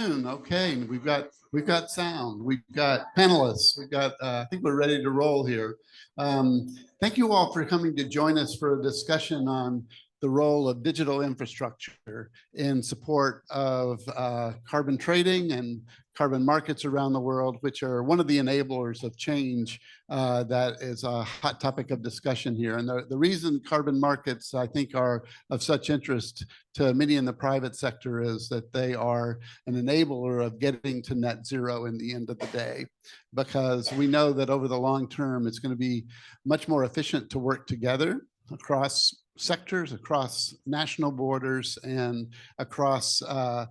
Okay, we've got sound, we've got panelists, we've got I think we're ready to roll here. Thank you all for coming to join us for a discussion on the role of digital infrastructure in support of carbon trading and carbon markets around the world, which are one of the enablers of change that is a hot topic of discussion here. And the reason carbon markets, I think, are of such interest to many in the private sector is that they are an enabler of getting to net zero in the end of the day, because we know that over the long term, it's going to be much more efficient to work together across sectors, across national borders, and across, as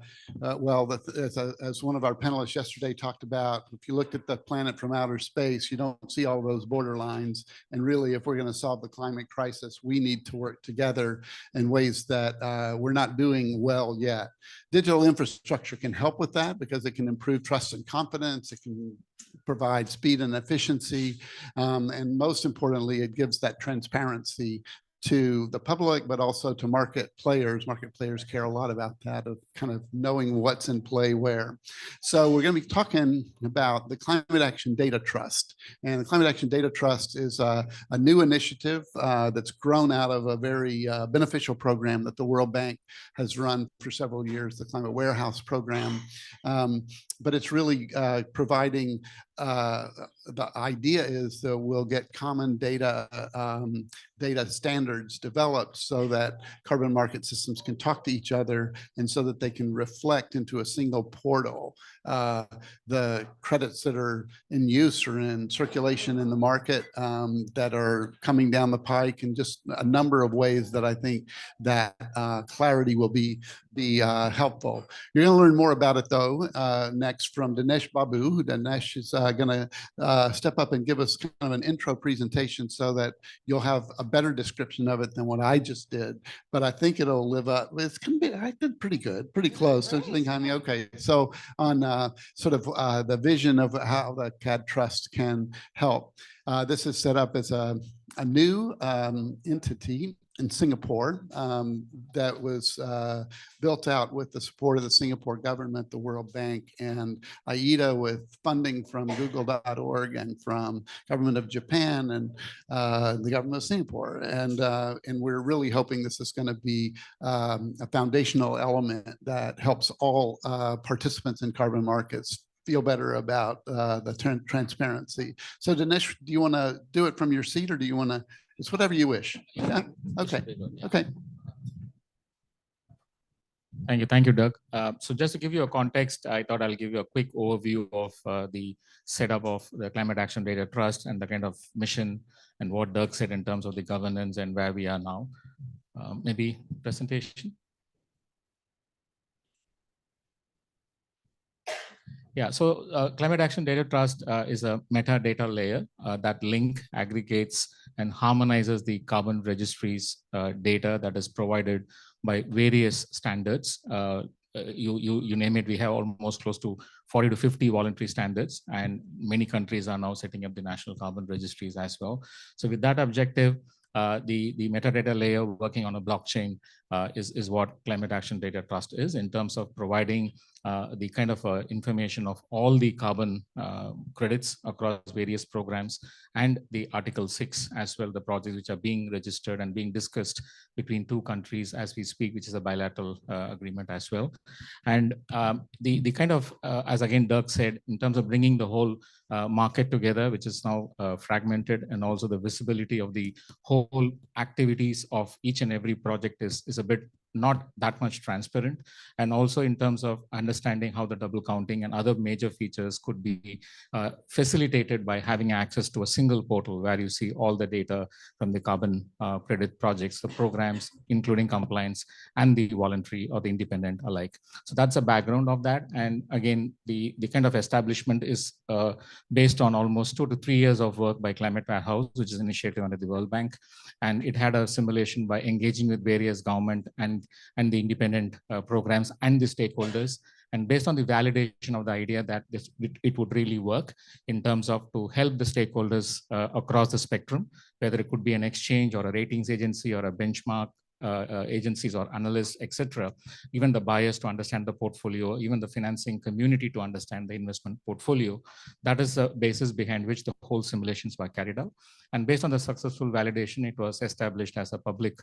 one of our panelists yesterday talked about, if you looked at the planet from outer space, you don't see all those border lines. And really, if we're going to solve the climate crisis, we need to work together in ways that we're not doing well yet. Digital infrastructure can help with that because it can improve trust and confidence. It can provide speed and efficiency. And most importantly, it gives that transparency to the public, but also to market players. Market players care a lot about that, of kind of knowing what's in play where. So we're going to be talking about the Climate Action Data Trust. And the Climate Action Data Trust is a new initiative that's grown out of a very beneficial program that the World Bank has run for several years, the Climate Warehouse Program. But it's really providing, the idea is that we'll get common data standards developed so that carbon market systems can talk to each other, and so that they can reflect into a single portal the credits that are in use or in circulation in the market that are coming down the pike, and just a number of ways that I think that clarity will be helpful. You're going to learn more about it though next from Dinesh Babu. Dinesh is going to step up and give us kind of an intro presentation so that you'll have a better description of it than what I just did. But I think it'll live up. It's going to be, I did pretty good, pretty close. Don't you think, honey? Okay. So on sort of the vision of how the CAD Trust can help. This is set up as a new entity in Singapore that was built out with the support of the Singapore government, the World Bank, and IETA, with funding from Google.org and from government of Japan and the government of Singapore. And we're really hoping this is going to be a foundational element that helps all participants in carbon markets feel better about the transparency. So Dinesh, do you want to do it from your seat, or do you want to? It's whatever you wish. Yeah. Okay. Okay. Thank you, Dirk. So just to give you a context, I thought I'll give you a quick overview of the setup of the Climate Action Data Trust and the kind of mission and what Dirk said in terms of the governance and where we are now. Maybe presentation. Yeah, so Climate Action Data Trust is a metadata layer that aggregates and harmonizes the carbon registries data that is provided by various standards. You name it, we have almost close to 40 to 50 voluntary standards, and many countries are now setting up the national carbon registries as well. So with that objective, the metadata layer working on a blockchain is what Climate Action Data Trust is, in terms of providing the kind of information of all the carbon credits across various programs, and the Article 6 as well, the projects which are being registered and being discussed between two countries as we speak, which is a bilateral agreement as well. And the kind of, as again Dirk said, in terms of bringing the whole market together, which is now fragmented, and also the visibility of the whole activities of each and every project is a bit not that much transparent, and also in terms of understanding how the double counting and other major features could be facilitated by having access to a single portal where you see all the data from the carbon credit projects, the programs, including compliance, and the voluntary or the independent alike. So that's a background of that. And again, the kind of establishment is based on almost 2 to 3 years of work by Climate Warehouse, which is an initiative under the World Bank. And it had a simulation by engaging with various government and the independent programs and the stakeholders. And based on the validation of the idea that it would really work in terms of to help the stakeholders across the spectrum, whether it could be an exchange or a ratings agency or a benchmark agencies or analysts, etc., even the buyers to understand the portfolio, even the financing community to understand the investment portfolio. That is the basis behind which the whole simulations were carried out. And based on the successful validation, it was established as a public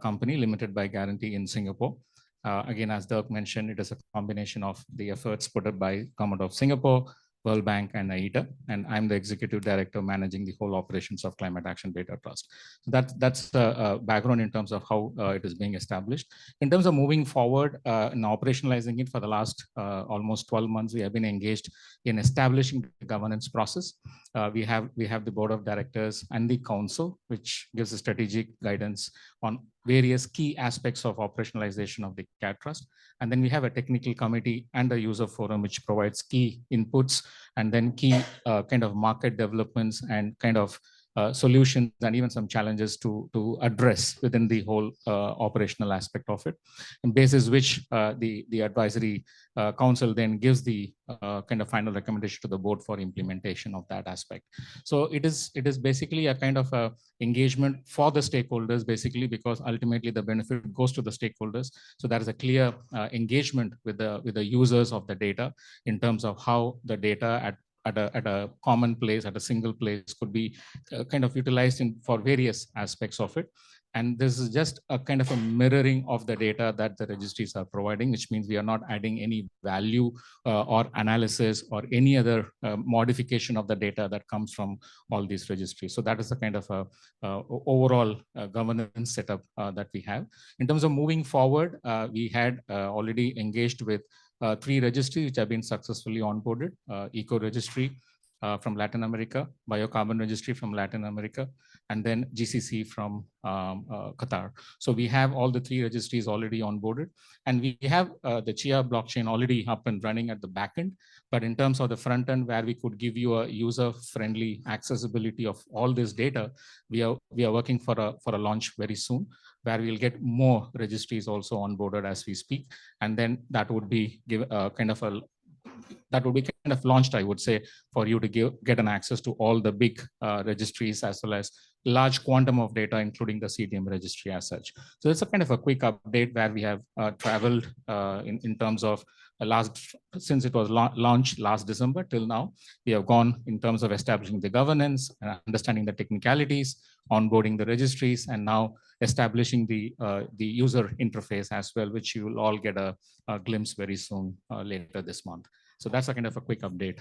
company limited by guarantee in Singapore. Again, as Dirk mentioned, it is a combination of the efforts put up by Government of Singapore, World Bank, and IETA, and I'm the executive director managing the whole operations of Climate Action Data Trust. So that's the background in terms of how it is being established. In terms of moving forward and operationalizing it for the last almost 12 months, we have been engaged in establishing the governance process. We have the board of directors and the council, which gives a strategic guidance on various key aspects of operationalization of the CAD Trust. And then we have a technical committee and a user forum, which provides key inputs and then key kind of market developments and kind of solutions and even some challenges to address within the whole operational aspect of it. And basis which the advisory council then gives the kind of final recommendation to the board for implementation of that aspect. So it is basically a kind of a engagement for the stakeholders, basically, because ultimately the benefit goes to the stakeholders. So there is a clear engagement with the users of the data in terms of how the data at a common place, at a single place, could be kind of utilized for various aspects of it. And this is just a kind of a mirroring of the data that the registries are providing, which means we are not adding any value or analysis or any other modification of the data that comes from all these registries. So that is the kind of overall governance setup that we have. In terms of moving forward, we had already engaged with 3 registries which have been successfully onboarded: Eco Registry from Latin America, Biocarbon Registry from Latin America, and then GCC from Qatar. So we have all the 3 registries already onboarded, and we have the Chia blockchain already up and running at the back end. But in terms of the front end, where we could give you a user-friendly accessibility of all this data, we are working for a launch very soon, where we'll get more registries also onboarded as we speak, and then that would be launched, I would say, for you to get an access to all the big registries as well as large quantum of data, including the CDM registry as such. So it's a kind of a quick update where we have traveled in terms of since it was launched last December till now. We have gone in terms of establishing the governance, understanding the technicalities, onboarding the registries, and now establishing the user interface as well, which you will all get a glimpse very soon later this month. So that's a kind of a quick update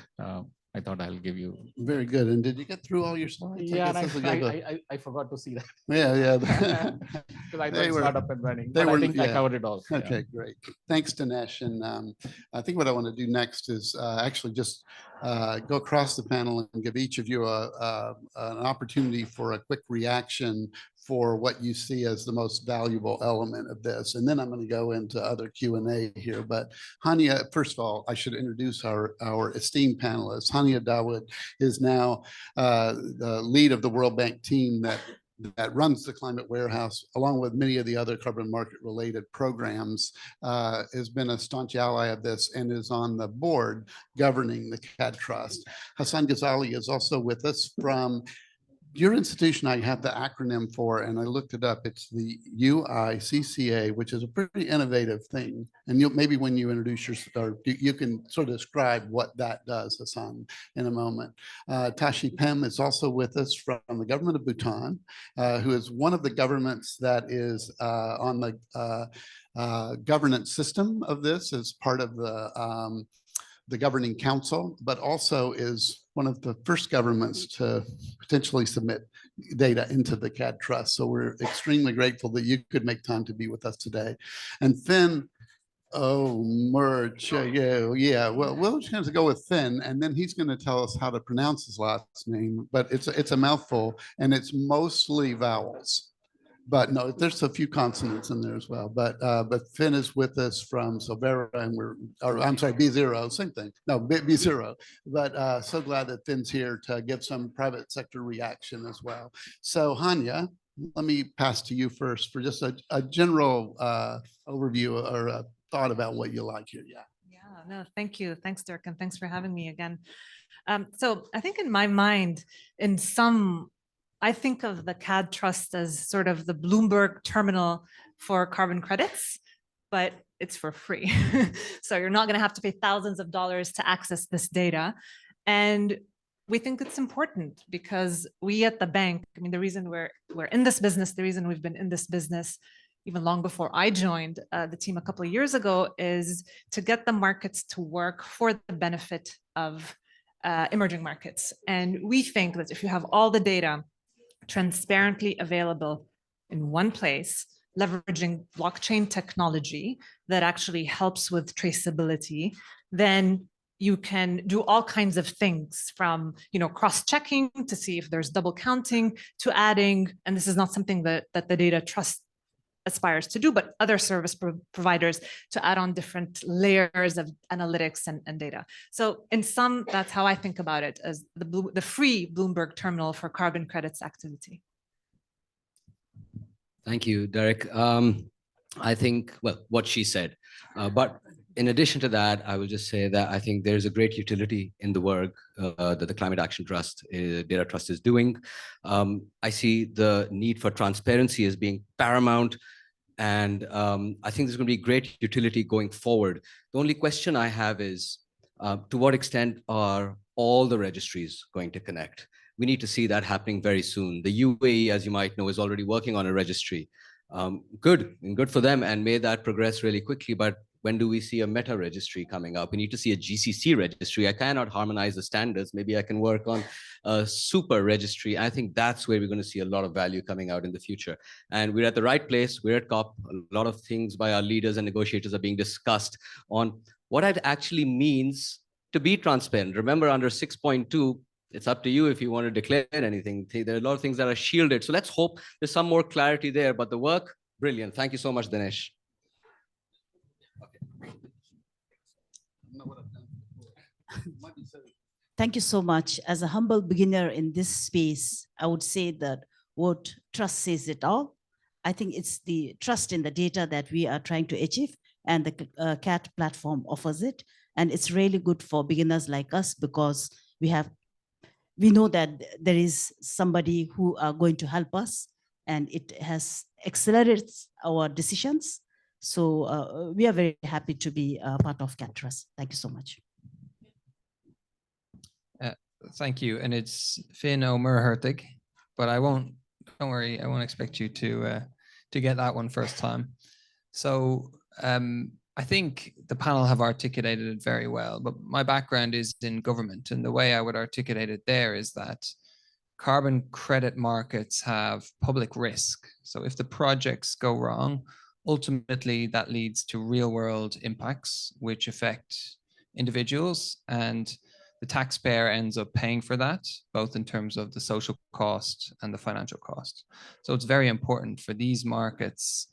I thought I'll give you. Very good. And did you get through all your slides? Yeah, I forgot to see that. Yeah. Because I thought it's not up and running. I think I covered it all. Okay, great. Thanks, Dinesh. And I think what I want to do next is actually just go across the panel and give each of you an opportunity for a quick reaction for what you see as the most valuable element of this. And then I'm going to go into other Q&A here. But Hania, first of all, I should introduce our esteemed panelists. Hania Dawood is now the lead of the World Bank team that runs the Climate Warehouse, along with many of the other carbon market related programs, has been a staunch ally of this and is on the board governing the CAD Trust. Hassan Ghazali is also with us from your institution. I have the acronym for, and I looked it up. It's the UICCA, which is a pretty innovative thing. And maybe when you introduce you can sort of describe what that does, Hassan, in a moment. Tashi Pem is also with us from the government of Bhutan, who is one of the governments that is on the governance system of this as part of the governing council, but also is one of the first governments to potentially submit data into the CAD Trust. So we're extremely grateful that you could make time to be with us today. And Finn, we're just going to go with Finn, and then he's going to tell us how to pronounce his last name, but it's a mouthful, and it's mostly vowels. But no, there's a few consonants in there as well. But Finn is with us from Silvera, and B0, same thing. No, B0. But so glad that Finn's here to give some private sector reaction as well. So Hania, let me pass to you first for just a general overview or a thought about what you like here. Yeah, no, thank you. Thanks, Dirk, and thanks for having me again. So I think in my mind, I think of the CAD Trust as sort of the Bloomberg terminal for carbon credits, but it's for free. So you're not going to have to pay thousands of dollars to access this data. And we think it's important because we at the bank, I mean, the reason we're in this business, the reason we've been in this business even long before I joined the team a couple of years ago, is to get the markets to work for the benefit of emerging markets. And we think that if you have all the data transparently available in one place, leveraging blockchain technology that actually helps with traceability, then you can do all kinds of things from, cross-checking to see if there's double counting to adding, and this is not something that the data trust aspires to do, but other service providers to add on different layers of analytics and data. So in sum, that's how I think about it, as the free Bloomberg terminal for carbon credits activity. Thank you, Dirk. I think, well, what she said, but in addition to that, I will just say that I think there's a great utility in the work that the Climate Action Trust, Data Trust is doing. I see the need for transparency as being paramount. And I think there's going to be great utility going forward. The only question I have is, to what extent are all the registries going to connect? We need to see that happening very soon. The UAE, as you might know, is already working on a registry. Good for them, and may that progress really quickly. But when do we see a meta registry coming up? We need to see a GCC registry. I cannot harmonize the standards. Maybe I can work on a super registry. I think that's where we're going to see a lot of value coming out in the future. And we're at the right place. We're at COP. A lot of things by our leaders and negotiators are being discussed on what it actually means to be transparent. Remember, under 6.2, it's up to you if you want to declare anything. There are a lot of things that are shielded. So let's hope there's some more clarity there. But the work, brilliant. Thank you so much, Dinesh. Thank you so much. As a humble beginner in this space, I would say that what trust says it all. I think it's the trust in the data that we are trying to achieve, and the CAT platform offers it. And it's really good for beginners like us because we know that there is somebody who are going to help us, and it has accelerated our decisions. So we are very happy to be part of CAT Trust. Thank you so much. Thank you. And it's Finn O'Murhertig, but don't worry, I won't expect you to get that one first time. So I think the panel have articulated it very well, but my background is in government, and the way I would articulate it there is that carbon credit markets have public risk. So if the projects go wrong, ultimately that leads to real world impacts which affect individuals, and the taxpayer ends up paying for that, both in terms of the social cost and the financial cost. So it's very important for these markets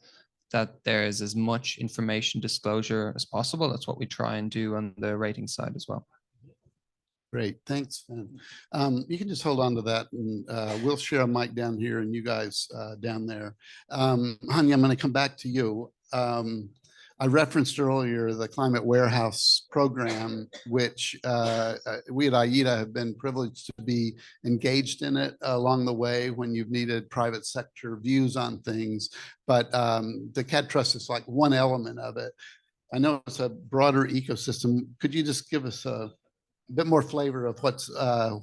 that there is as much information disclosure as possible. That's what we try and do on the rating side as well. Great, thanks, Finn. You can just hold on to that, and we'll share a mic down here and you guys down there. Hanya, I'm going to come back to you. I referenced earlier the Climate Warehouse program, which we at IETA have been privileged to be engaged in it along the way when you've needed private sector views on things. But the CAT Trust is like one element of it. I know it's a broader ecosystem. Could you just give us a bit more flavor of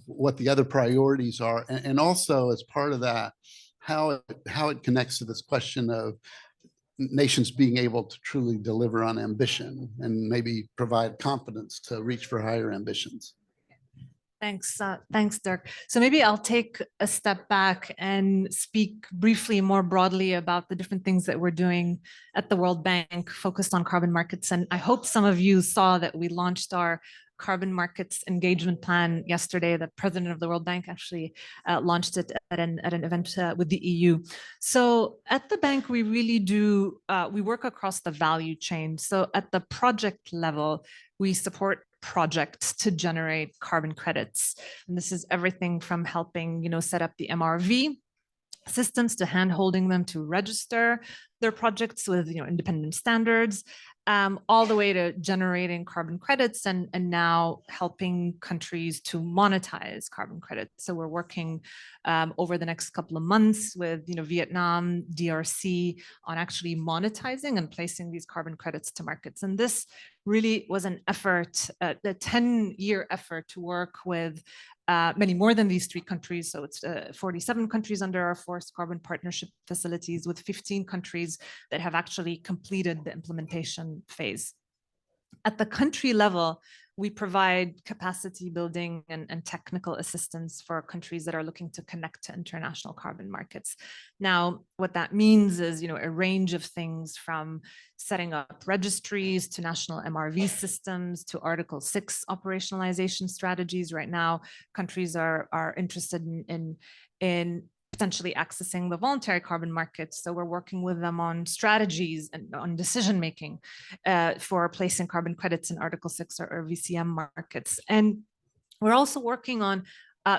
what the other priorities are, and also as part of that, how it connects to this question of nations being able to truly deliver on ambition and maybe provide confidence to reach for higher ambitions? Thanks, Dirk. So maybe I'll take a step back and speak briefly more broadly about the different things that we're doing at the World Bank focused on carbon markets. And I hope some of you saw that we launched our carbon markets engagement plan yesterday. The president of the World Bank actually launched it at an event with the EU. So at the bank, we really do, we work across the value chain. So at the project level, we support projects to generate carbon credits. And this is everything from helping, set up the MRV, assistance to hand-holding them to register their projects with independent standards, all the way to generating carbon credits and now helping countries to monetize carbon credits. So we're working over the next couple of months with Vietnam, DRC on actually monetizing and placing these carbon credits to markets. And this really was an effort, a 10-year effort to work with many more than these 3 countries. So it's 47 countries under our forced carbon partnership facilities, with 15 countries that have actually completed the implementation phase. At the country level, we provide capacity building and technical assistance for countries that are looking to connect to international carbon markets. Now, what that means is, a range of things from setting up registries to national MRV systems to Article 6 operationalization strategies. Right now, countries are interested in potentially accessing the voluntary carbon markets. So we're working with them on strategies and on decision-making for placing carbon credits in Article 6 or VCM markets. And we're also working on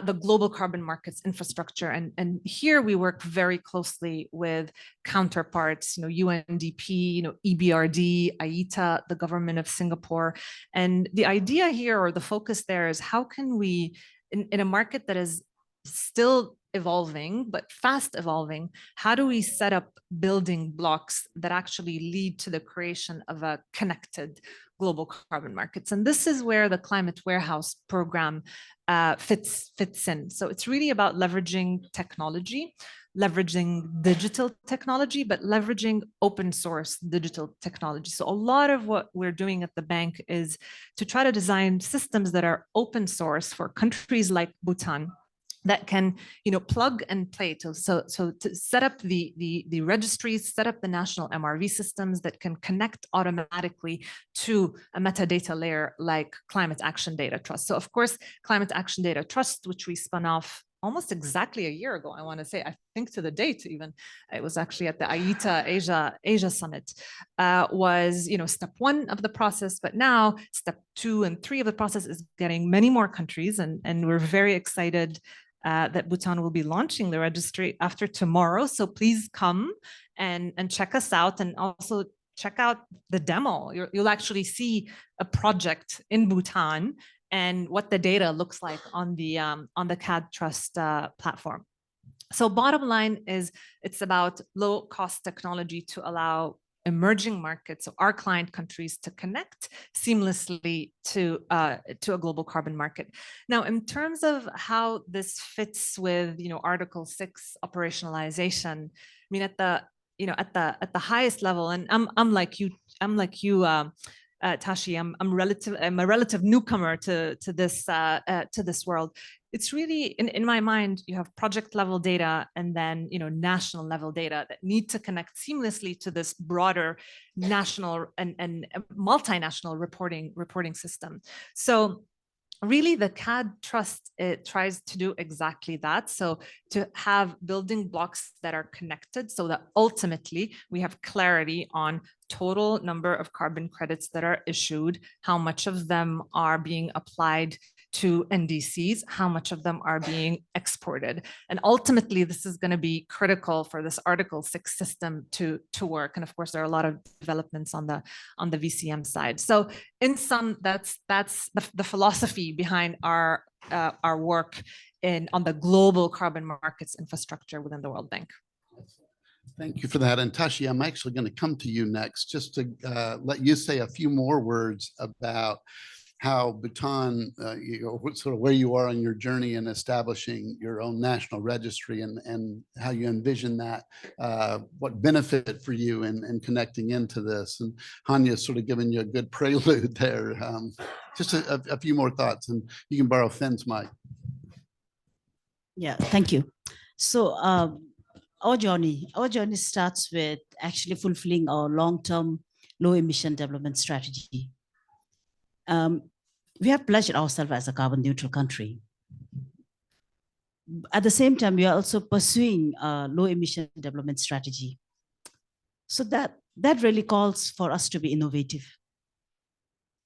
the global carbon markets infrastructure. And here we work very closely with counterparts, UNDP, EBRD, IETA, the government of Singapore. And the idea here, or the focus there, is how can we, in a market that is still evolving, but fast evolving, how do we set up building blocks that actually lead to the creation of a connected global carbon markets? And this is where the Climate Warehouse program fits in. So it's really about leveraging technology, leveraging digital technology, but leveraging open source digital technology. So a lot of what we're doing at the bank is to try to design systems that are open source for countries like Bhutan, that can, plug and play so to set up the registries, set up the national MRV systems that can connect automatically to a metadata layer like Climate Action Data Trust. So of course, Climate Action Data Trust, which we spun off almost exactly a year ago, I want to say, I think to the date even, it was actually at the IETA Asia Summit, was step 1 of the process, but now step 2 and 3 of the process is getting many more countries, and we're very excited that Bhutan will be launching the registry after tomorrow. So please come and check us out, and also check out the demo. You'll actually see a project in Bhutan and what the data looks like on the CAD Trust platform. So bottom line is, it's about low cost technology to allow emerging markets, so our client countries, to connect seamlessly to a global carbon market. Now, in terms of how this fits with Article 6 operationalization, I mean, at the highest level, and I'm like you, Tashi, I'm a relative newcomer to this world. It's really, in my mind, you have project level data and then national level data that need to connect seamlessly to this broader national and multinational reporting system. So really, the CAD Trust, it tries to do exactly that. So to have building blocks that are connected so that ultimately we have clarity on total number of carbon credits that are issued, how much of them are being applied to NDCs, how much of them are being exported. And ultimately, this is going to be critical for this Article 6 system to work. And of course, there are a lot of developments on the VCM side. So in sum, that's the philosophy behind our work on the global carbon markets infrastructure within the World Bank. Thank you for that. And Tashi, I'm actually going to come to you next, just to let you say a few more words about how Bhutan, sort of where you are on your journey in establishing your own national registry, and how you envision that, what benefit for you in connecting into this. And Hanya's sort of given you a good prelude there. Just a few more thoughts, and you can borrow Finn's mic. Yeah, thank you. So our journey starts with actually fulfilling our long-term low emission development strategy. We have pledged ourselves as a carbon neutral country. At the same time, we are also pursuing a low emission development strategy. So that really calls for us to be innovative.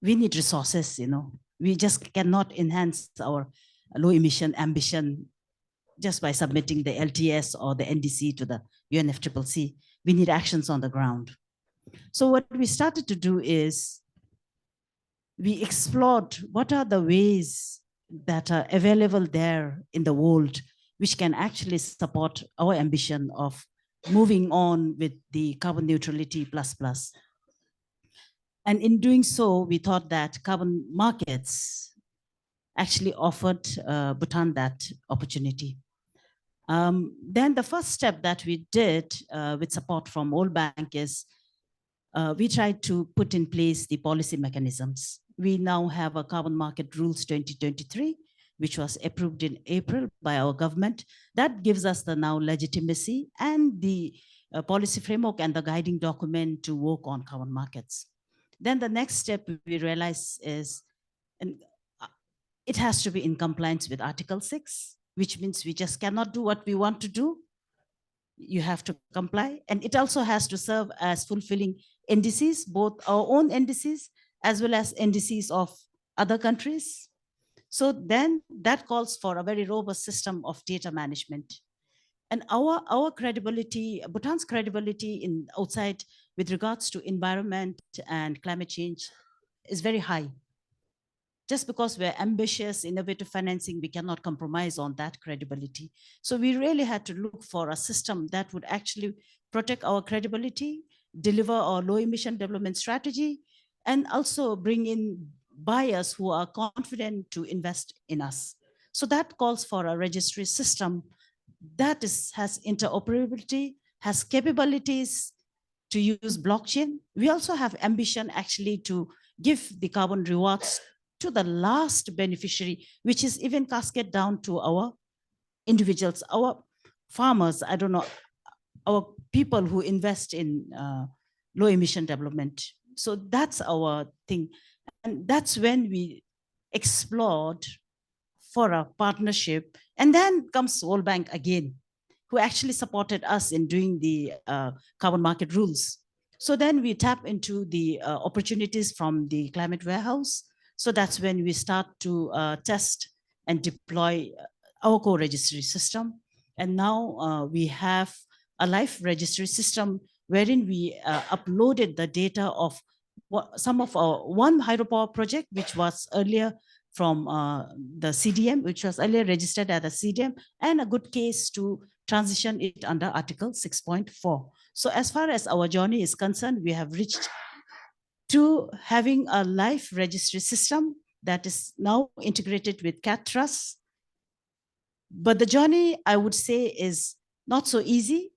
We need resources, we just cannot enhance our low emission ambition just by submitting the LTS or the NDC to the UNFCCC. We need actions on the ground. So what we started to do is we explored what are the ways that are available there in the world, which can actually support our ambition of moving on with the carbon neutrality plus. And in doing so, we thought that carbon markets actually offered Bhutan that opportunity. Then the first step that we did with support from World Bank is we tried to put in place the policy mechanisms. We now have a Carbon Market Rules 2023, which was approved in April by our government. That gives us the now legitimacy and the policy framework and the guiding document to work on carbon markets. Then the next step we realize is, and it has to be in compliance with Article 6, which means we just cannot do what we want to do. You have to comply. And it also has to serve as fulfilling NDCs, both our own NDCs as well as NDCs of other countries. So then that calls for a very robust system of data management. And our credibility, Bhutan's credibility in outside with regards to environment and climate change is very high. Just because we're ambitious, innovative financing, we cannot compromise on that credibility. So we really had to look for a system that would actually protect our credibility, deliver our low emission development strategy, and also bring in buyers who are confident to invest in us. So that calls for a registry system that has interoperability, has capabilities to use blockchain. We also have ambition actually to give the carbon rewards to the last beneficiary, which is even cascade down to our individuals, our farmers, I don't know, our people who invest in low emission development. So that's our thing. And that's when we explored for a partnership. And then comes World Bank again, who actually supported us in doing the carbon market rules. So then we tap into the opportunities from the climate warehouse. So that's when we start to test and deploy our core registry system. And now we have a live registry system wherein we uploaded the data of some of our one hydropower project, which was earlier from the CDM, which was earlier registered as a CDM, and a good case to transition it under Article 6.4. So as far as our journey is concerned, we have reached to having a live registry system that is now integrated with CAT Trust. But the journey, I would say, is not so easy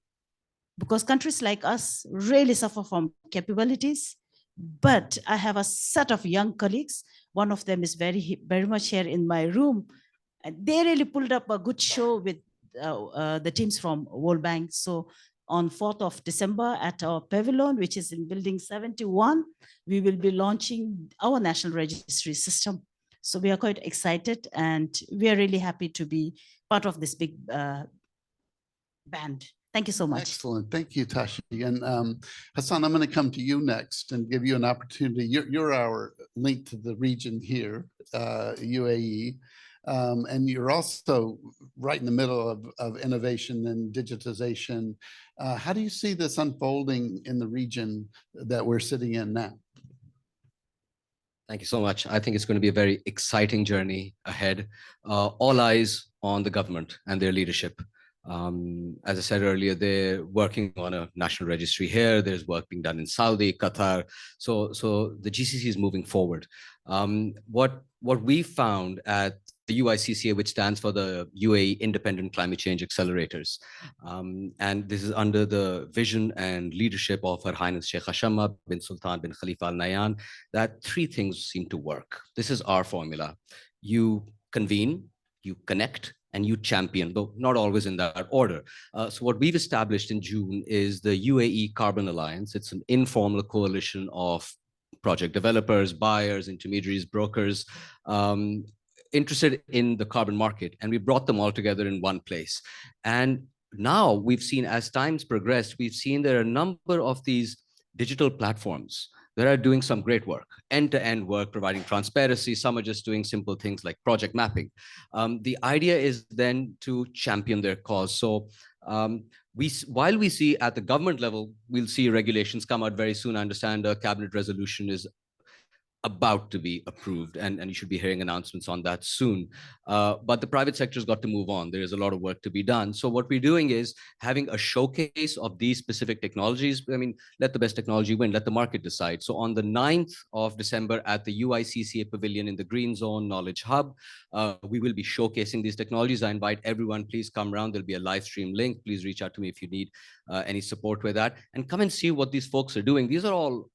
because countries like us really suffer from capabilities. But I have a set of young colleagues. One of them is very much here in my room. And they really pulled up a good show with the teams from World Bank. So on 4th of December at our pavilion, which is in building 71, we will be launching our national registry system. So we are quite excited and we are really happy to be part of this big band. Thank you so much. Excellent. Thank you, Tashi. And Hassan, I'm going to come to you next and give you an opportunity. You're our link to the region here, UAE. And you're also right in the middle of innovation and digitization. How do you see this unfolding in the region that we're sitting in now? Thank you so much. I think it's going to be a very exciting journey ahead. All eyes on the government and their leadership. As I said earlier, they're working on a national registry here. There's work being done in Saudi, Qatar. So the GCC is moving forward. What we found at the UICCA, which stands for the UAE Independent Climate Change Accelerators. And this is under the vision and leadership of Her Highness Sheikh Hashamma bin Sultan bin Khalifa Al Nahyan, that three things seem to work. This is our formula. You convene, you connect, and you champion, though not always in that order. So what we've established in June is the UAE Carbon Alliance. It's an informal coalition of project developers, buyers, intermediaries, brokers, interested in the carbon market. And we brought them all together in one place. And now we've seen, as time's progressed, we've seen there are a number of these digital platforms that are doing some great work, end-to-end work, providing transparency. Some are just doing simple things like project mapping. The idea is then to champion their cause. So while we see at the government level, we'll see regulations come out very soon. I understand a cabinet resolution is about to be approved, and you should be hearing announcements on that soon. But the private sector's got to move on. There is a lot of work to be done. So what we're doing is having a showcase of these specific technologies. I mean, let the best technology win, let the market decide. So on the 9th of December at the UICCA Pavilion in the Green Zone Knowledge Hub, we will be showcasing these technologies. I invite everyone, please come around. There'll be a live stream link. Please reach out to me if you need any support with that. And come and see what these folks are doing. These are all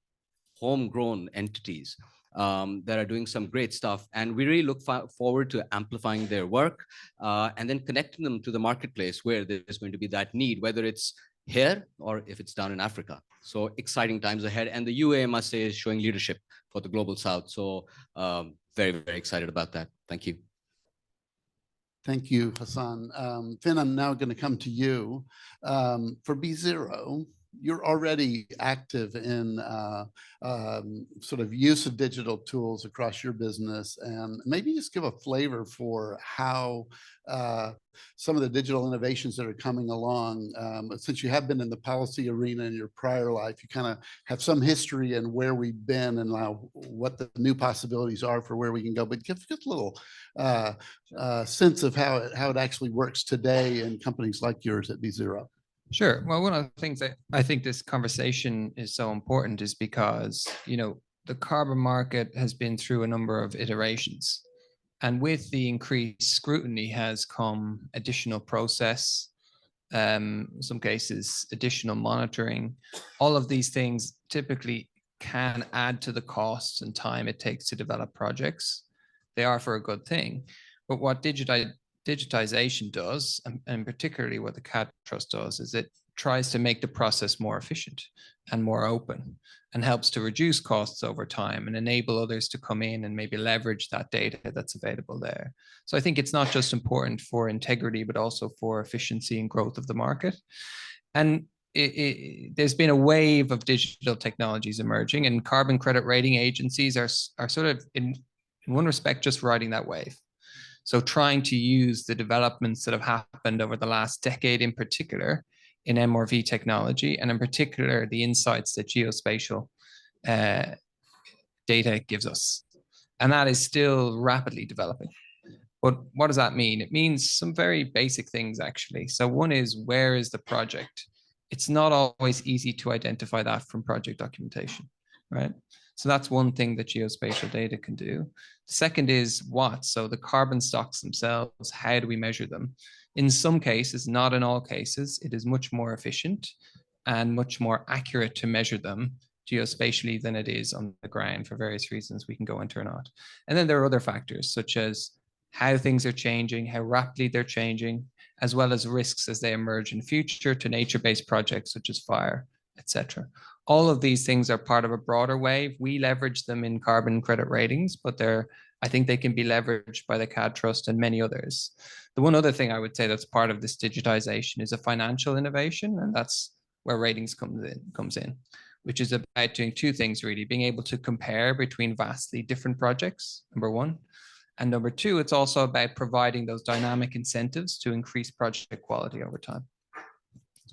homegrown entities that are doing some great stuff. And we really look forward to amplifying their work and then connecting them to the marketplace where there's going to be that need, whether it's here or if it's down in Africa. So exciting times ahead. And the UAE, I must say, is showing leadership for the Global South. So very, very excited about that. Thank you. Thank you, Hassan. Finn, I'm now going to come to you. For B0, you're already active in sort of use of digital tools across your business, and maybe just give a flavor for how some of the digital innovations that are coming along. Since you have been in the policy arena in your prior life, you kind of have some history in where we've been and now what the new possibilities are for where we can go. But give a little sense of how it actually works today in companies like yours at B0. Sure. Well, one of the things that I think this conversation is so important is because, you know, the carbon market has been through a number of iterations. And with the increased scrutiny has come additional process, in some cases, additional monitoring. All of these things typically can add to the costs and time it takes to develop projects. They are for a good thing. But what digitization does, and particularly what the CAD Trust does, is it tries to make the process more efficient and more open and helps to reduce costs over time and enable others to come in and maybe leverage that data that's available there. So I think it's not just important for integrity, but also for efficiency and growth of the market. And there's been a wave of digital technologies emerging, and carbon credit rating agencies are sort of, in one respect, just riding that wave. So trying to use the developments that have happened over the last decade in particular in MRV technology, and in particular, the insights that geospatial data gives us. And that is still rapidly developing. But what does that mean? It means some very basic things, actually. So one is, where is the project? It's not always easy to identify that from project documentation, right? So that's one thing that geospatial data can do. The second is what? So the carbon stocks themselves, how do we measure them? In some cases, not in all cases, it is much more efficient and much more accurate to measure them geospatially than it is on the ground for various reasons we can go into or not. And then there are other factors such as how things are changing, how rapidly they're changing, as well as risks as they emerge in future to nature-based projects such as fire, etc. All of these things are part of a broader wave. We leverage them in carbon credit ratings, but I think they can be leveraged by the CAD Trust and many others. The one other thing I would say that's part of this digitization is a financial innovation, and that's where ratings comes in, which is about doing two things really, being able to compare between vastly different projects, number one. And number two, it's also about providing those dynamic incentives to increase project quality over time.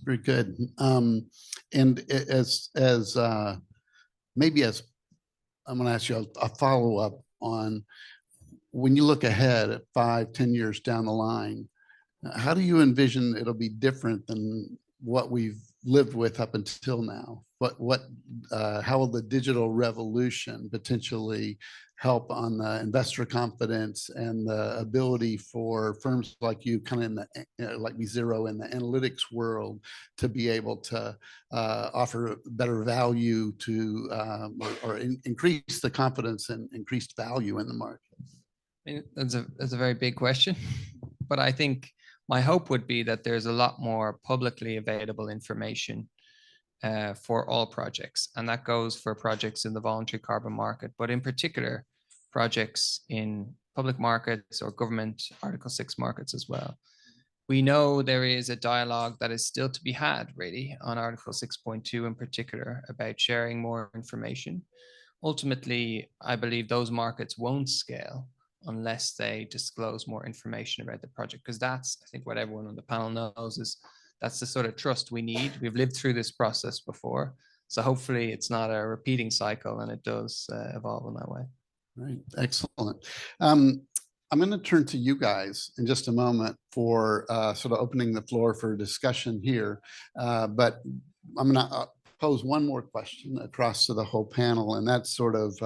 Very good. And maybe as I'm going to ask you a follow-up on, when you look ahead at 5-10 years down the line, how do you envision it'll be different than what we've lived with up until now? How will the digital revolution potentially help on the investor confidence and the ability for firms like you, kind of in the like B0 in the analytics world, to be able to offer better value to or increase the confidence and increased value in the market? I mean, that's a very big question, but I think my hope would be that there's a lot more publicly available information for all projects. And that goes for projects in the voluntary carbon market, but in particular, projects in public markets or government Article 6 markets as well. We know there is a dialogue that is still to be had, really, on Article 6.2 in particular, about sharing more information. Ultimately, I believe those markets won't scale unless they disclose more information about the project, because that's, I think, what everyone on the panel knows is that's the sort of trust we need. We've lived through this process before, so hopefully it's not a repeating cycle and it does evolve in that way. Right, excellent. I'm going to turn to you guys in just a moment for sort of opening the floor for discussion here. But I'm going to pose one more question across to the whole panel, and that's sort of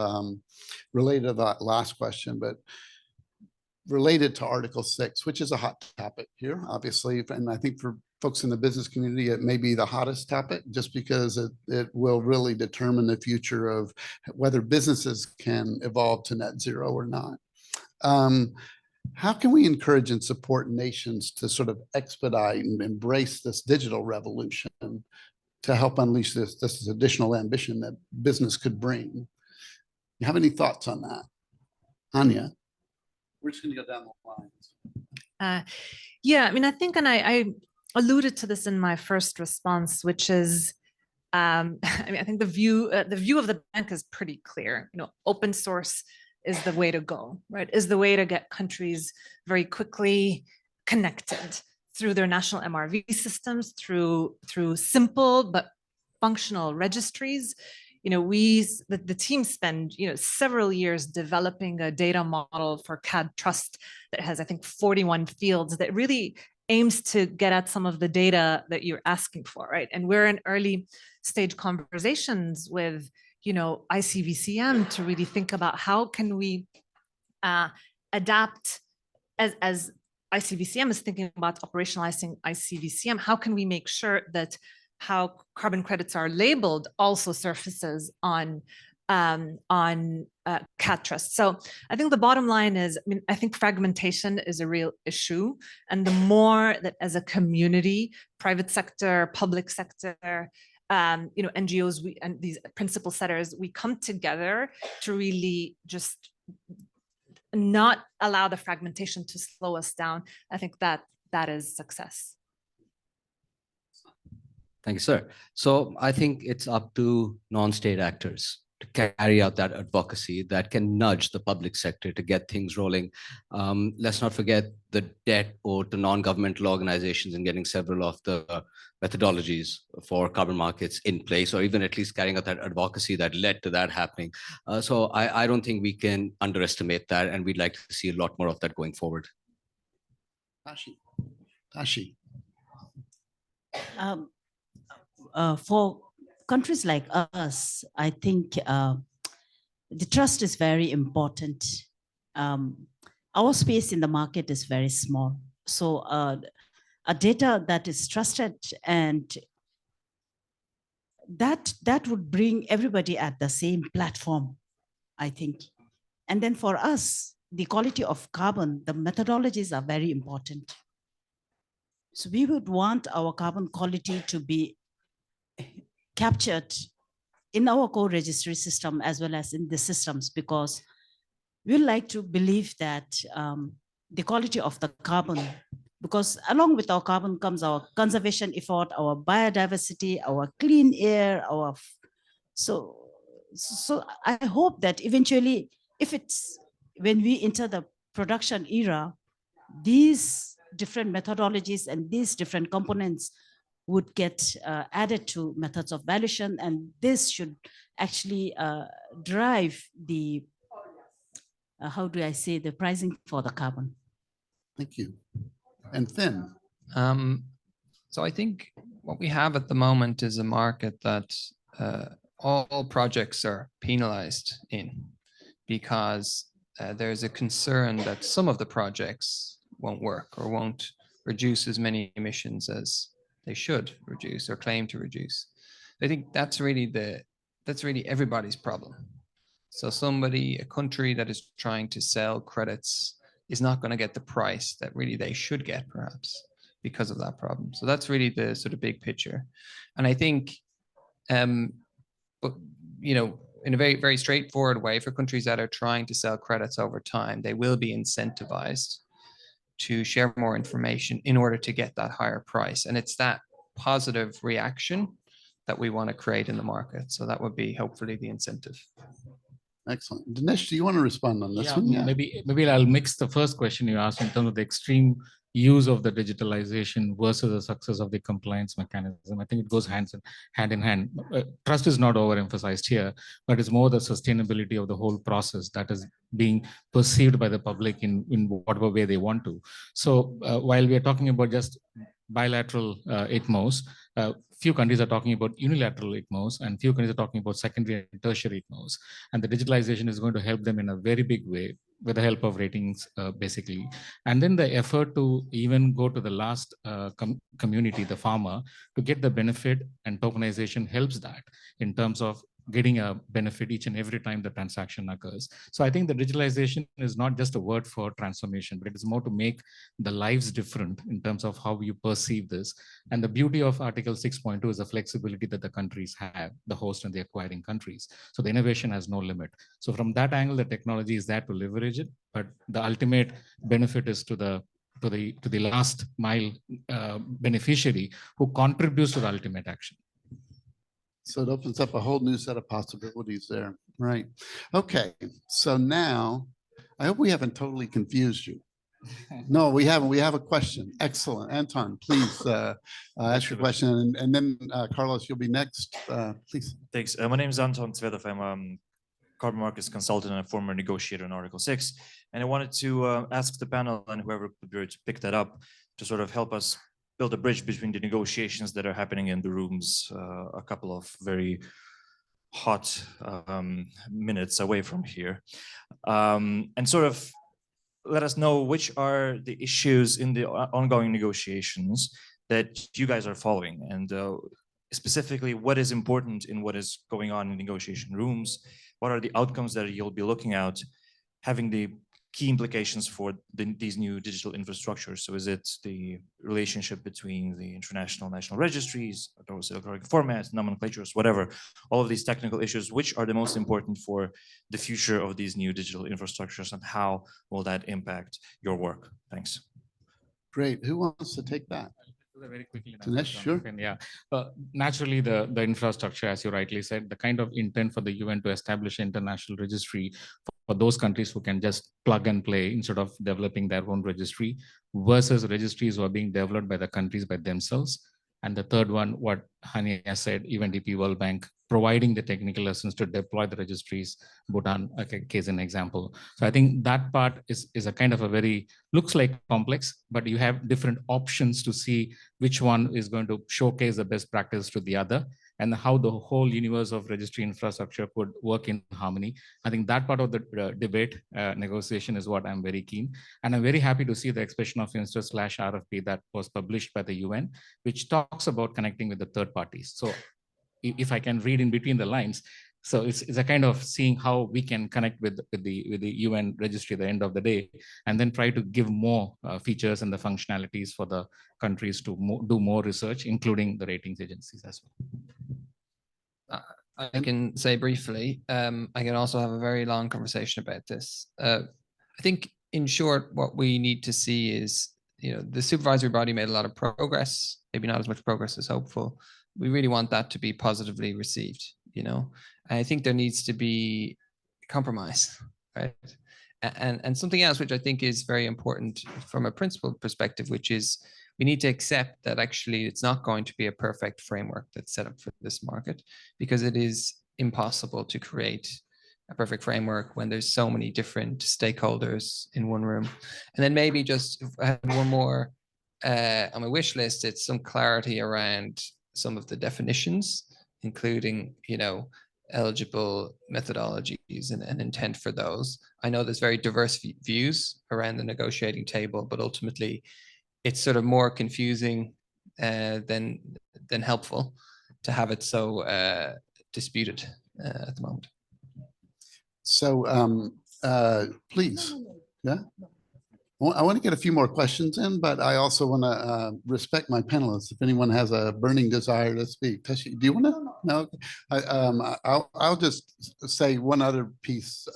related to that last question, but related to Article 6, which is a hot topic here, obviously. And I think for folks in the business community, it may be the hottest topic just because it will really determine the future of whether businesses can evolve to net zero or not. How can we encourage and support nations to sort of expedite and embrace this digital revolution to help unleash this additional ambition that business could bring? You have any thoughts on that? Anya? We're just going to go down the lines. Yeah, I mean, I think, and I alluded to this in my first response, which is, I mean, I think the view of the bank is pretty clear. You know, open source is the way to go, right? Is the way to get countries very quickly connected through their national MRV systems, through simple but functional registries. You know, the team spend, you know, several years developing a data model for CAD Trust that has, I think, 41 fields that really aims to get at some of the data that you're asking for, right? And we're in early stage conversations with, you know, ICVCM to really think about how can we adapt as ICVCM is thinking about operationalizing ICVCM, how can we make sure that how carbon credits are labeled also surfaces on CAD Trust. So I think the bottom line is, I mean, I think fragmentation is a real issue. And the more that as a community, private sector, public sector, you know, NGOs, and these principal setters, we come together to really just not allow the fragmentation to slow us down. I think that is success. Thank you, sir. So I think it's up to non-state actors to carry out that advocacy that can nudge the public sector to get things rolling. Let's not forget the debt owed to non-governmental organizations and getting several of the methodologies for carbon markets in place, or even at least carrying out that advocacy that led to that happening. So I don't think we can underestimate that, and we'd like to see a lot more of that going forward. Tashi. For countries like us, I think the trust is very important. Our space in the market is very small. So a data that is trusted, and that would bring everybody at the same platform, I think. And then for us, the quality of carbon, the methodologies are very important. So we would want our carbon quality to be captured in our core registry system as well as in the systems, because we like to believe that the quality of the carbon, because along with our carbon comes our conservation effort, our biodiversity, our clean air, so I hope that eventually, when we enter the production era, these different methodologies and these different components would get added to methods of valuation, and this should actually drive the, how do I say, the pricing for the carbon. Thank you. And Finn. So I think what we have at the moment is a market that all projects are penalized in, because there's a concern that some of the projects won't work or won't reduce as many emissions as they should reduce or claim to reduce. I think that's really everybody's problem. So a country that is trying to sell credits is not going to get the price that really they should get, perhaps, because of that problem. So that's really the sort of big picture. And I think, but you know, in a very, very straightforward way, for countries that are trying to sell credits over time, they will be incentivized to share more information in order to get that higher price. And it's that positive reaction that we want to create in the market. So that would be hopefully the incentive. Excellent. Dinesh, do you want to respond on this one? Yeah. Maybe I'll mix the first question you asked in terms of the extreme use of the digitalization versus the success of the compliance mechanism. I think it goes hand in hand. Trust is not overemphasized here, but it's more the sustainability of the whole process that is being perceived by the public in whatever way they want to. So while we are talking about just bilateral ITMOs, few countries are talking about unilateral ITMOs, and few countries are talking about secondary and tertiary ITMOs. And the digitalization is going to help them in a very big way with the help of ratings, basically. And then the effort to even go to the last community, the farmer, to get the benefit, and tokenization helps that in terms of getting a benefit each and every time the transaction occurs. So I think the digitalization is not just a word for transformation, but it is more to make the lives different in terms of how you perceive this. And the beauty of Article 6.2 is the flexibility that the countries have, the host and the acquiring countries. So the innovation has no limit. So from that angle, the technology is there to leverage it, but the ultimate benefit is to the last mile beneficiary who contributes to the ultimate action. So it opens up a whole new set of possibilities there. Right. Okay. So now, I hope we haven't totally confused you. No, we haven't. We have a question. Excellent. Anton, please ask your question. And then Carlos, you'll be next. Please. Thanks. My name is Anton Tsvedov. I'm a carbon markets consultant and a former negotiator in Article 6. And I wanted to ask the panel and whoever would be able to pick that up to sort of help us build a bridge between the negotiations that are happening in the rooms a couple of very hot minutes away from here, and sort of let us know which are the issues in the ongoing negotiations that you guys are following, and specifically what is important in what is going on in negotiation rooms. What are the outcomes that you'll be looking at having the key implications for these new digital infrastructures? So is it the relationship between the international national registries, those electronic formats, nomenclatures, whatever, all of these technical issues, which are the most important for the future of these new digital infrastructures, and how will that impact your work? Thanks. Great. Who wants to take that? Very quickly. Dinesh, sure. Yeah. Naturally, the infrastructure, as you rightly said, the kind of intent for the UN to establish an international registry for those countries who can just plug and play instead of developing their own registry, versus registries who are being developed by the countries by themselves. And the third one, what Hani has said, UNDP, World Bank, providing the technical lessons to deploy the registries, Bhutan, a case an example. So I think that part is a kind of a very, looks like complex, but you have different options to see which one is going to showcase the best practice to the other, and how the whole universe of registry infrastructure could work in harmony. I think that part of the debate negotiation is what I'm very keen. And I'm very happy to see the expression of interest / RFP that was published by the UN, which talks about connecting with the third parties. So if I can read in between the lines, so it's a kind of seeing how we can connect with the UN registry at the end of the day, and then try to give more features and the functionalities for the countries to do more research, including the ratings agencies as well. I can say briefly, I can also have a very long conversation about this. I think in short, what we need to see is, the supervisory body made a lot of progress, maybe not as much progress as hopeful. We really want that to be positively received, and I think there needs to be compromise, right? And something else which I think is very important from a principled perspective, which is we need to accept that actually it's not going to be a perfect framework that's set up for this market, because it is impossible to create a perfect framework when there's so many different stakeholders in one room. And then maybe just if I had one more on my wish list, it's some clarity around some of the definitions, including, eligible methodologies and intent for those. I know there's very diverse views around the negotiating table, but ultimately it's sort of more confusing than helpful to have it so disputed at the moment. So please, yeah. I want to get a few more questions in, but I also want to respect my panelists. If anyone has a burning desire to speak, Tashi, do you want to? No. I'll just say one other piece.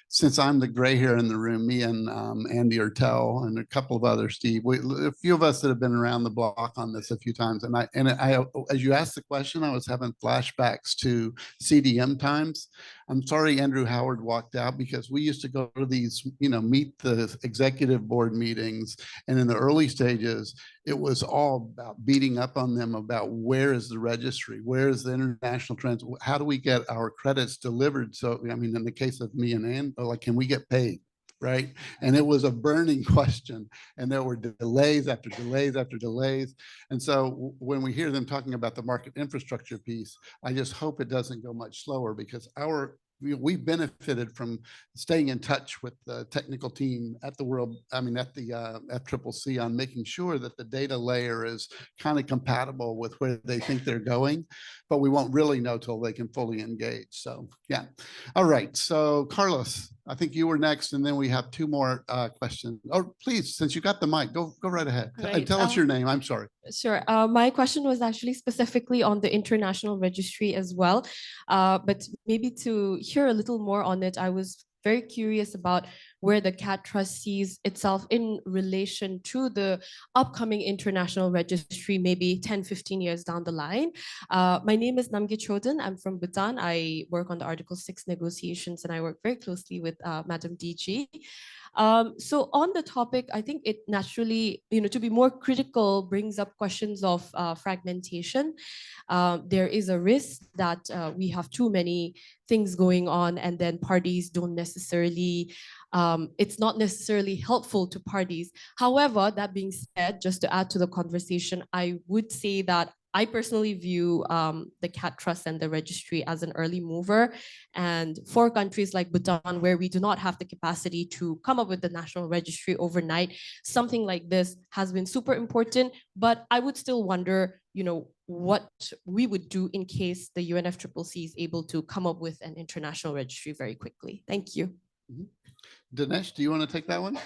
since I'm the gray hair in the room, me and Andy Ertel and a couple of others, Steve, a few of us that have been around the block on this a few times. And I, as you asked the question, I was having flashbacks to CDM times. I'm sorry Andrew Howard walked out, because we used to go to these, meet the executive board meetings. And in the early stages, it was all about beating up on them about where is the registry, where is the international trends, how do we get our credits delivered? So, I mean, in the case of me and Ann, like, can we get paid? Right. And it was a burning question. And there were delays after delays after delays. And so when we hear them talking about the market infrastructure piece, I just hope it doesn't go much slower, because we benefited from staying in touch with the technical team at the FCCC on making sure that the data layer is kind of compatible with where they think they're going, but we won't really know till they can fully engage. So yeah. All right. So Carlos, I think you were next, and then we have two more questions. Oh, please, since you got the mic, go right ahead. Right. Tell us your name. I'm sorry. Sure. My question was actually specifically on the international registry as well. But maybe to hear a little more on it, I was very curious about where the CAT Trust sees itself in relation to the upcoming international registry, maybe 10, 15 years down the line. My name is Namgye Chodon. I'm from Bhutan. I work on the Article 6 negotiations, and I work very closely with Madam DG. So on the topic, I think it naturally, to be more critical brings up questions of fragmentation. There is a risk that we have too many things going on, and then parties don't necessarily, it's not necessarily helpful to parties. However, that being said, just to add to the conversation, I would say that I personally view the CAT Trust and the registry as an early mover. And for countries like Bhutan, where we do not have the capacity to come up with the national registry overnight, something like this has been super important. But I would still wonder, what we would do in case the UNFCCC is able to come up with an international registry very quickly. Thank you. Dinesh, do you want to take that one?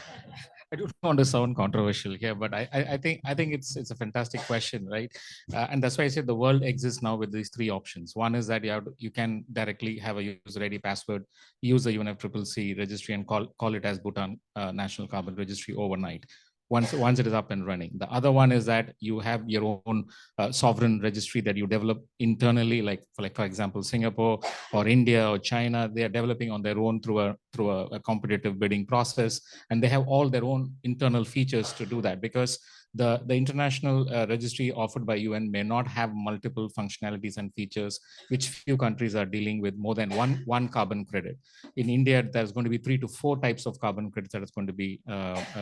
I don't want to sound controversial here, but I think it's a fantastic question, right? And that's why I said the world exists now with these three options. One is that you can directly have a user-ready password, use the UNFCCC registry, and call it as Bhutan National Carbon Registry overnight. Once it is up and running. The other one is that you have your own sovereign registry that you develop internally, like for example, Singapore or India or China. They are developing on their own through a competitive bidding process, and they have all their own internal features to do that, because the international registry offered by UN may not have multiple functionalities and features, which few countries are dealing with more than one carbon credit. In India, there's going to be 3 to 4 types of carbon credits that is going to be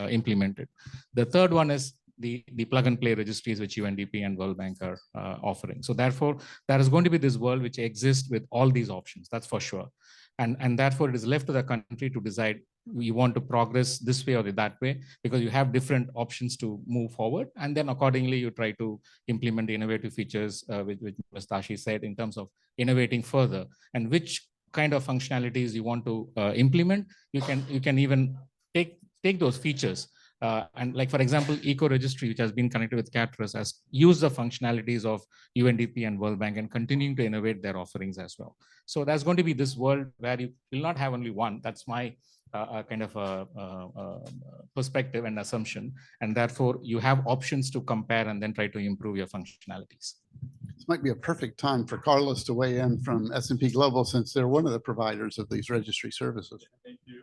implemented. The third one is the plug and play registries which UNDP and World Bank are offering. So therefore, there is going to be this world which exists with all these options, that's for sure. And therefore, it is left to the country to decide we want to progress this way or that way, because you have different options to move forward. And then accordingly, you try to implement the innovative features, which Ms. Tashi said, in terms of innovating further, and which kind of functionalities you want to implement. You can even take those features. And like, for example, Eco Registry, which has been connected with CAT Trust, has used the functionalities of UNDP and World Bank and continuing to innovate their offerings as well. So there's going to be this world where you will not have only one. That's my kind of a perspective and assumption. And therefore, you have options to compare and then try to improve your functionalities. This might be a perfect time for Carlos to weigh in from S&P Global, since they're one of the providers of these registry services. Thank you.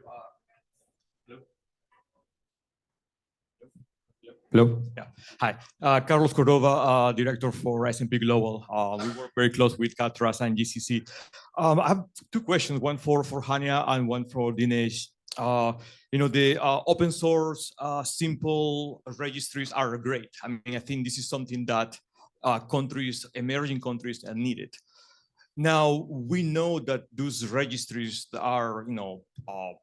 Hello. Yeah. Hi. Carlos Cordova, director for S&P Global. We work very close with CAT Trust and GCC. I have 2 questions, one for Hania and one for Dinesh. The open source, simple registries are great. I mean, I think this is something that emerging countries need it. Now, we know that those registries that are,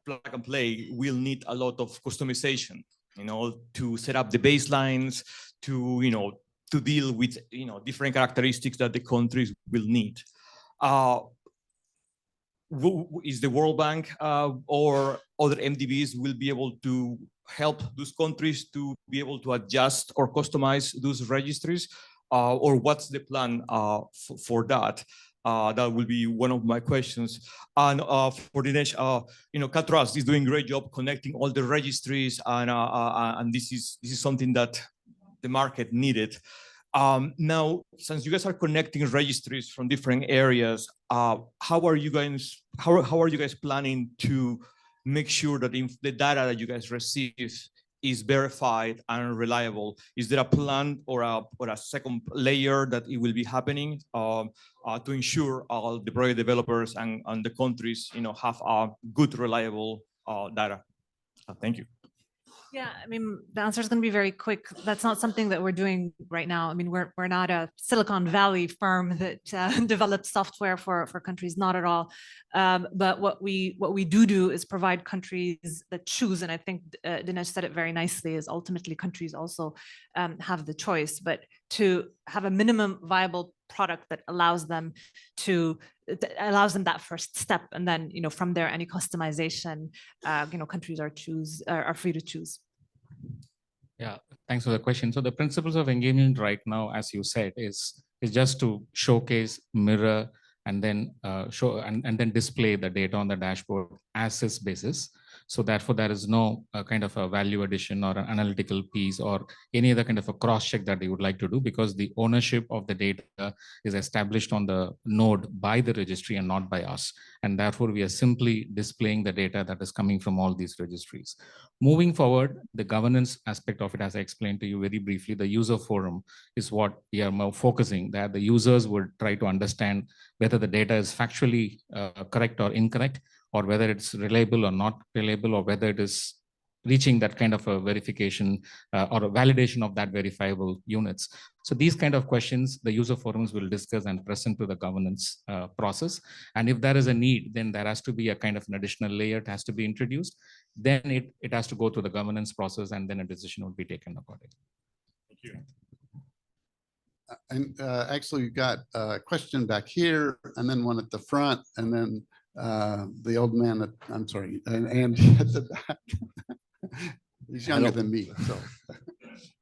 plug and play will need a lot of customization, to set up the baselines, to deal with, different characteristics that the countries will need. Is the World Bank or other MDBs will be able to help those countries to be able to adjust or customize those registries? Or what's the plan for that? That will be one of my questions. And for Dinesh, CAT Trust is doing a great job connecting all the registries, and this is something that the market needed. Now, since you guys are connecting registries from different areas, how are you guys planning to make sure that the data that you guys receive is verified and reliable? Is there a plan or a second layer that it will be happening to ensure all the project developers and the countries, have good, reliable data? Thank you. Yeah, I mean, the answer is going to be very quick. That's not something that we're doing right now. I mean, we're not a Silicon Valley firm that develops software for countries, not at all. But what we do is provide countries that choose, and I think Dinesh said it very nicely, is ultimately countries also have the choice, but to have a minimum viable product that allows them that first step, and then from there any customization countries are free to choose. Yeah, thanks for the question. So the principles of engagement right now, as you said, is just to showcase, mirror, and then show and then display the data on the dashboard as is basis. So therefore, there is no kind of a value addition or an analytical piece or any other kind of a cross check that they would like to do, because the ownership of the data is established on the node by the registry and not by us. And therefore, we are simply displaying the data that is coming from all these registries. Moving forward, the governance aspect of it, as I explained to you very briefly, the user forum is what we are more focusing, that the users would try to understand whether the data is factually correct or incorrect, or whether it's reliable or not reliable, or whether it is reaching that kind of a verification or a validation of that verifiable units. So these kind of questions, the user forums will discuss and present to the governance process. And if there is a need, then there has to be a kind of an additional layer that has to be introduced. Then it has to go through the governance process, and then a decision would be taken accordingly. Thank you. And actually, we've got a question back here, and then one at the front, and then the old man at, I'm sorry, and Andy at the back. He's younger than me, so.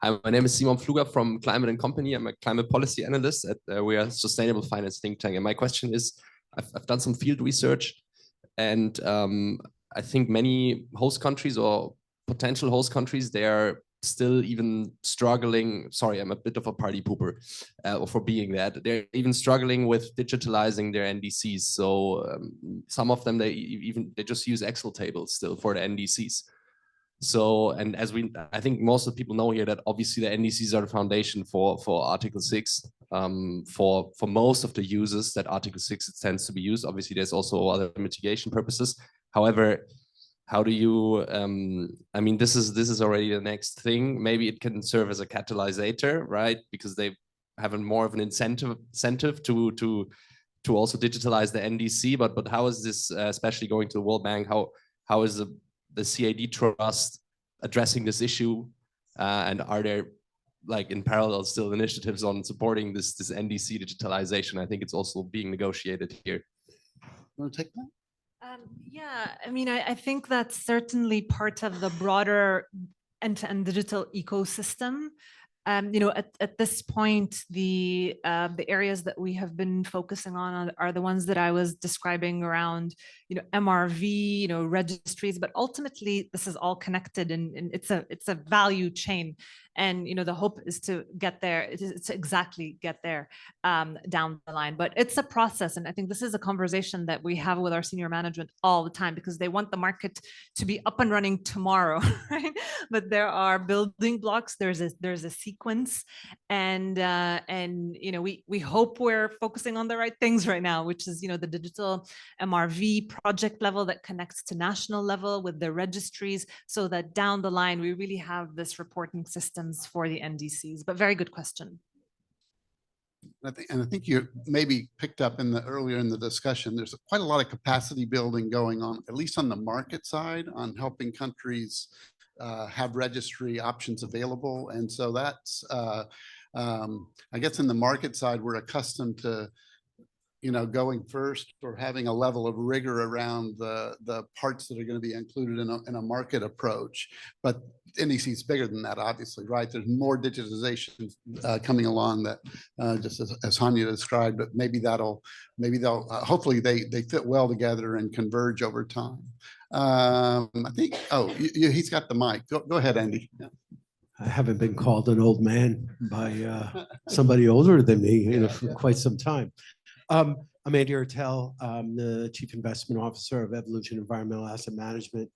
Hi, my name is Simon Pfluger from Climate and Company. I'm a climate policy analyst at we are a sustainable finance think tank. And my question is, I've done some field research, and I think many host countries or potential host countries, they are still even struggling. Sorry, I'm a bit of a party pooper for being that. They're even struggling with digitalizing their NDCs. So some of them, they just use Excel tables still for the NDCs. So, and as I think most of the people know here that obviously the NDCs are the foundation for Article 6. For most of the users that Article 6 tends to be used. Obviously, there's also other mitigation purposes. However, how do you, I mean, this is already the next thing. Maybe it can serve as a catalysator, right? Because they have more of an incentive to also digitalize the NDC. But how is this, especially going to the World Bank, how is the CAD Trust addressing this issue? And are there, like, in parallel still initiatives on supporting this NDC digitalization? I think it's also being negotiated here. Want to take that? Yeah, I mean, I think that's certainly part of the broader end-to-end digital ecosystem. At this point, the areas that we have been focusing on are the ones that I was describing around, MRV, registries, but ultimately this is all connected, and it's a value chain. And the hope is to get there. It's to exactly get there down the line. But it's a process, and I think this is a conversation that we have with our senior management all the time, because they want the market to be up and running tomorrow, right? But there are building blocks. There's a sequence, and we hope we're focusing on the right things right now, which is the digital MRV project level that connects to national level with the registries, so that down the line we really have this reporting systems for the NDCs. But very good question. I think you maybe picked up earlier in the discussion, there's quite a lot of capacity building going on, at least on the market side, on helping countries have registry options available. And so that's, I guess in the market side, we're accustomed to going first or having a level of rigor around the parts that are going to be included in a market approach. But NDC is bigger than that, obviously, right? There's more digitization coming along that just as Hanya described, but maybe they'll hopefully they fit well together and converge over time. I think, he's got the mic. Go ahead, Andy. Yeah. I haven't been called an old man by somebody older than me for quite some time. I'm Andy Ertel. I'm the Chief Investment Officer of Evolution Environmental Asset Management,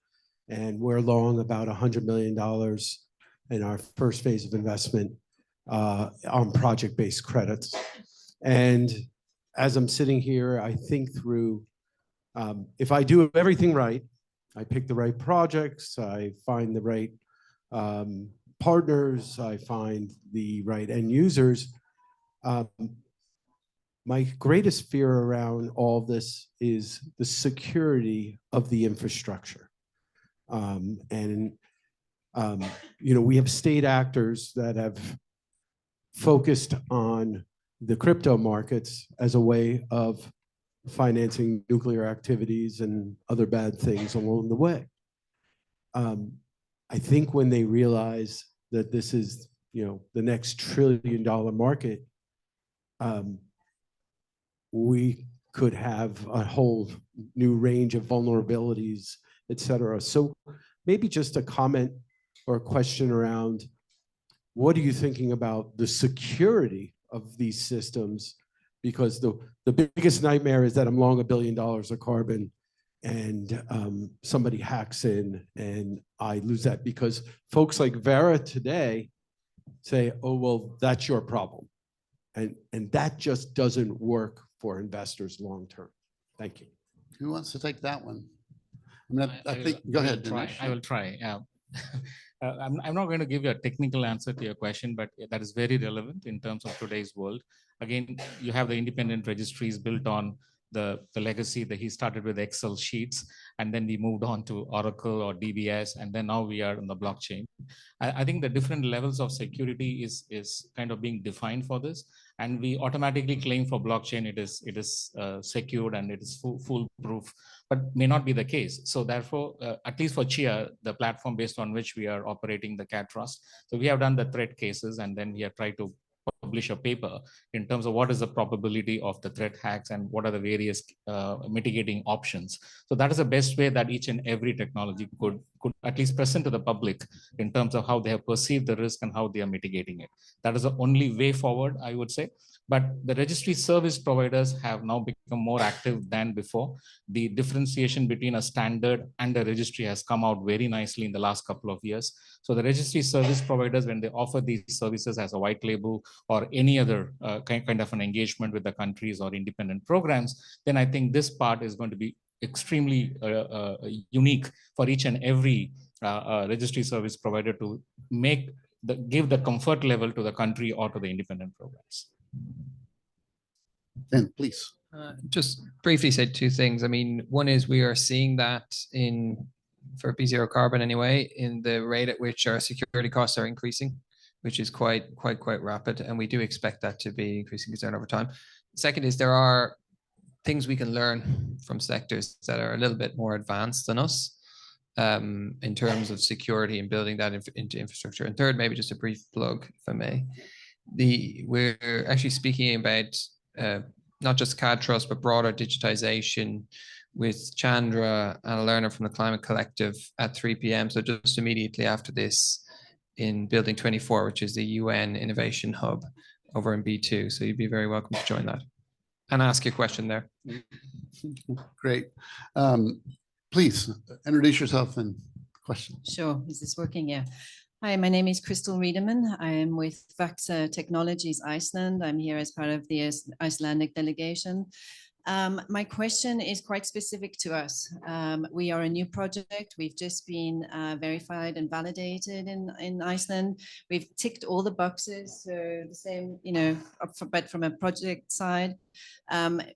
and we're long about $100 million in our first phase of investment on project-based credits. And as I'm sitting here, I think through, if I do everything right, I pick the right projects, I find the right partners, I find the right end users. My greatest fear around all this is the security of the infrastructure. We have state actors that have focused on the crypto markets as a way of financing nuclear activities and other bad things along the way. I think when they realize that this is, the next $1 trillion market, we could have a whole new range of vulnerabilities, et cetera. So maybe just a comment or a question around, what are you thinking about the security of these systems? Because the biggest nightmare is that I'm long $1 billion of carbon and somebody hacks in and I lose that, because folks like Vera today say, oh, well, that's your problem. And that just doesn't work for investors long term. Thank you. Who wants to take that one? I think, go ahead, Dinesh. I will try. I'm not going to give you a technical answer to your question, but that is very relevant in terms of today's world. Again, you have the independent registries built on the legacy that he started with Excel sheets, and then we moved on to Oracle or DBS, and then now we are on the blockchain. I think the different levels of security is kind of being defined for this, and we automatically claim for blockchain it is secured and it is foolproof, but may not be the case. So therefore, at least for Chia, the platform based on which we are operating the CAD Trust, so we have done the threat cases, and then we have tried to publish a paper in terms of what is the probability of the threat hacks and what are the various mitigating options. So that is the best way that each and every technology could at least present to the public in terms of how they have perceived the risk and how they are mitigating it. That is the only way forward, I would say. But the registry service providers have now become more active than before. The differentiation between a standard and a registry has come out very nicely in the last couple of years. So the registry service providers, when they offer these services as a white label or any other kind of an engagement with the countries or independent programs, then I think this part is going to be extremely unique for each and every registry service provider to give the comfort level to the country or to the independent programs. Ben, please. Just briefly say two things. I mean, one is we are seeing that for B0 carbon anyway, in the rate at which our security costs are increasing, which is quite rapid. And we do expect that to be increasing concern over time. Second is there are things we can learn from sectors that are a little bit more advanced than us in terms of security and building that into infrastructure. And third, maybe just a brief plug, if I may. We're actually speaking about not just CAD Trust, but broader digitization with Chandra and a learner from the Climate Collective at 3 p.m. So just immediately after this in Building 24, which is the UN Innovation Hub over in B2. So you'd be very welcome to join that and ask your question there. Great. Please introduce yourself and question. Sure. Is this working? Yeah. Hi, my name is Crystal Riedemann. I am with Vaxa Technologies Iceland. I'm here as part of the Icelandic delegation. My question is quite specific to us. We are a new project. We've just been verified and validated in Iceland. We've ticked all the boxes, so the same, but from a project side.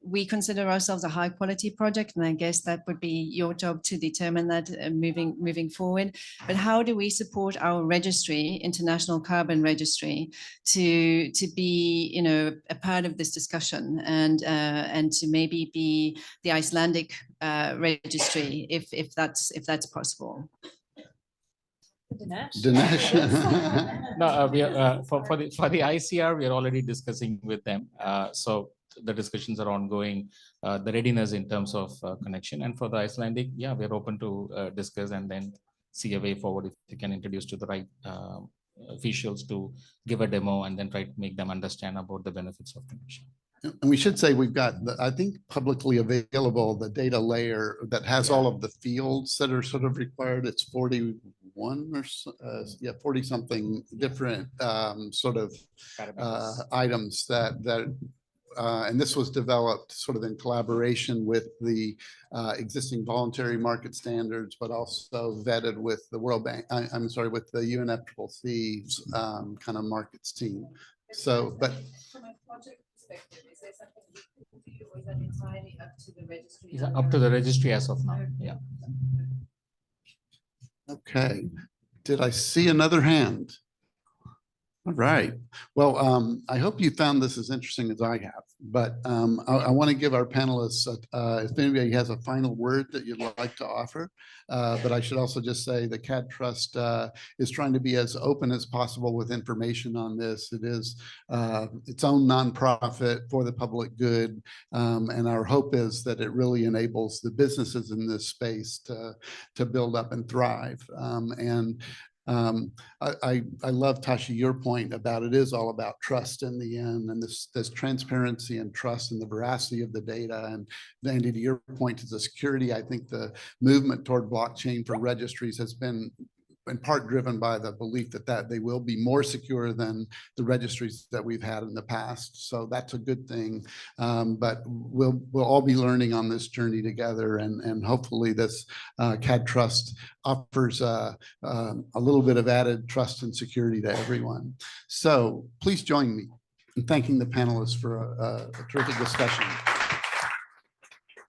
We consider ourselves a high quality project, and I guess that would be your job to determine that moving forward. But how do we support our registry, International Carbon Registry, to be a part of this discussion and to maybe be the Icelandic registry if that's possible? Dinesh. No, we are, for the ICR, we are already discussing with them. So the discussions are ongoing, the readiness in terms of connection. And for the Icelandic, yeah, we are open to discuss and then see a way forward if we can introduce to the right officials to give a demo and then try to make them understand about the benefits of connection. And we should say we've got, I think, publicly available, the data layer that has all of the fields that are sort of required. It's 41 or 40 something different sort of items that and this was developed sort of in collaboration with the existing voluntary market standards, but also vetted with the World Bank, I'm sorry, with the UNFCCC's kind of markets team. So, but from a project perspective, is there something you can do, or is that entirely up to the registry? Is up to the registry as of now, yeah. Okay, did I see another hand? All right. Well, I hope you found this as interesting as I have, but I want to give our panelists, if anybody has a final word that you'd like to offer, but I should also just say the CAD Trust is trying to be as open as possible with information on this. It is its own nonprofit for the public good, and our hope is that it really enables the businesses in this space to build up and thrive. I love, Tasha, your point about it is all about trust in the end, and this transparency and trust and the veracity of the data. And Andy, to your point to the security, I think the movement toward blockchain for registries has been in part driven by the belief that they will be more secure than the registries that we've had in the past. So that's a good thing. But we'll all be learning on this journey together, and hopefully this CAD Trust offers a little bit of added trust and security to everyone. So please join me in thanking the panelists for a terrific discussion.